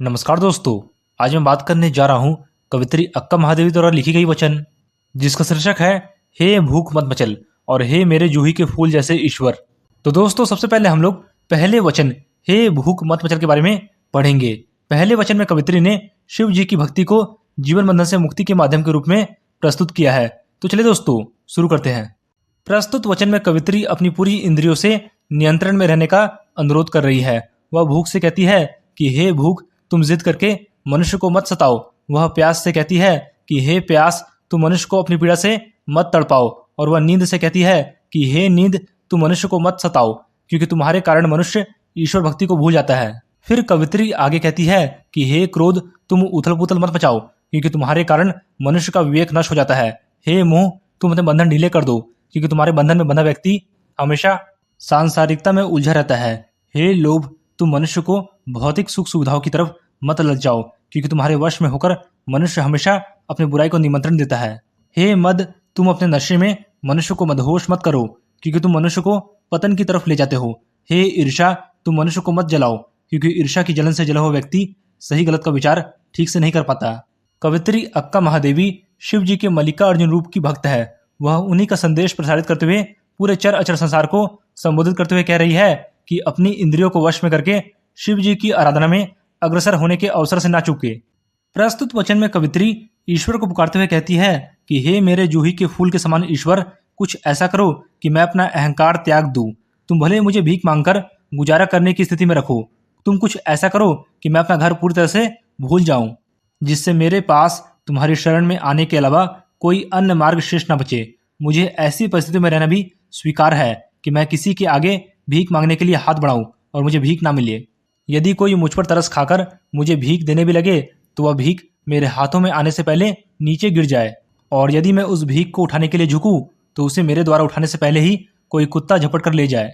नमस्कार दोस्तों, आज मैं बात करने जा रहा हूँ कवित्री अक्का महादेवी द्वारा लिखी गई वचन, जिसका शीर्षक है हे भूख मत मचल और हे मेरे जूही के फूल जैसे ईश्वर। तो दोस्तों, सबसे पहले हम लोग पहले वचन हे भूख मत मचल के बारे में पढ़ेंगे। पहले वचन में कवित्री ने शिव जी की भक्ति को जीवन बंधन से मुक्ति के माध्यम के रूप में प्रस्तुत किया है। तो चलिए दोस्तों, शुरू करते हैं। प्रस्तुत वचन में कवित्री अपनी पूरी इंद्रियों से नियंत्रण में रहने का अनुरोध कर रही है। वह भूख से कहती है कि हे भूख, तुम जिद करके मनुष्य को मत सताओ। वह प्यास से कहती है कि हे प्यास, तुम मनुष्य को अपनी पीड़ा से मत तड़पाओ। और वह नींद से कहती है कि हे नींद, तुम मनुष्य को मत सताओ, क्योंकि तुम्हारे कारण मनुष्य ईश्वर भक्ति को भूल जाता है। फिर कवित्री आगे कहती है कि हे क्रोध, तुम उथल पुथल मत मचाओ, क्योंकि तुम्हारे कारण मनुष्य का विवेक नष्ट हो जाता है। हे मोह, तुम अपने बंधन ढीले कर दो, क्योंकि तुम्हारे बंधन में बंधा व्यक्ति हमेशा सांसारिकता में उलझा रहता है। हे लोभ, तुम मनुष्य को भौतिक सुख सुविधाओं की तरफ मत लग जाओ, क्योंकि तुम्हारे वश में होकर मनुष्य हमेशा अपनी बुराई को निमंत्रण देता है। हे मद, तुम अपने नशे में मनुष्य को मदहोश मत करो, क्योंकि तुम मनुष्य को पतन की तरफ ले जाते हो। हे ईर्ष्या, तुम मनुष्य को मत जलाओ, क्योंकि ईर्ष्या की जलन से जला हुआ व्यक्ति सही गलत का विचार ठीक से नहीं कर पाता। कवित्री अक्का महादेवी शिव जी के मल्लिकार्जुन रूप की भक्त है। वह उन्हीं का संदेश प्रसारित करते हुए पूरे चर अचर संसार को संबोधित करते हुए कह रही है कि अपनी इंद्रियों को वश में करके शिव जी की आराधना में अग्रसर होने के अवसर से ना चूके। प्रस्तुत वचन में कवित्री ईश्वर को पुकारते हुए कहती है कि हे मेरे जूही के फूल के समान ईश्वर, कुछ ऐसा करो कि मैं अपना अहंकार त्याग दूं। तुम भले मुझे भीख मांगकर गुजारा करने की स्थिति में रखो, तुम कुछ ऐसा करो कि मैं अपना घर पूरी तरह से भूल जाऊं, जिससे मेरे पास तुम्हारी शरण में आने के अलावा कोई अन्य मार्ग शेष न बचे। मुझे ऐसी परिस्थिति में रहना भी स्वीकार है कि मैं किसी के आगे भीख मांगने के लिए हाथ बढ़ाऊं और मुझे भीख ना मिले। यदि कोई मुझ पर तरस खाकर मुझे भीख देने भी लगे तो वह भीख मेरे हाथों में आने से पहले नीचे गिर जाए, और यदि मैं उस भीख को उठाने के लिए झुकूं तो उसे मेरे द्वारा उठाने से पहले ही कोई कुत्ता झपट कर ले जाए।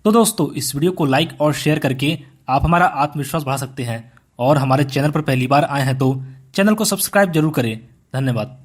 तो दोस्तों, इस वीडियो को लाइक और शेयर करके आप हमारा आत्मविश्वास बढ़ा सकते हैं, और हमारे चैनल पर पहली बार आए हैं तो चैनल को सब्सक्राइब जरूर करें। धन्यवाद।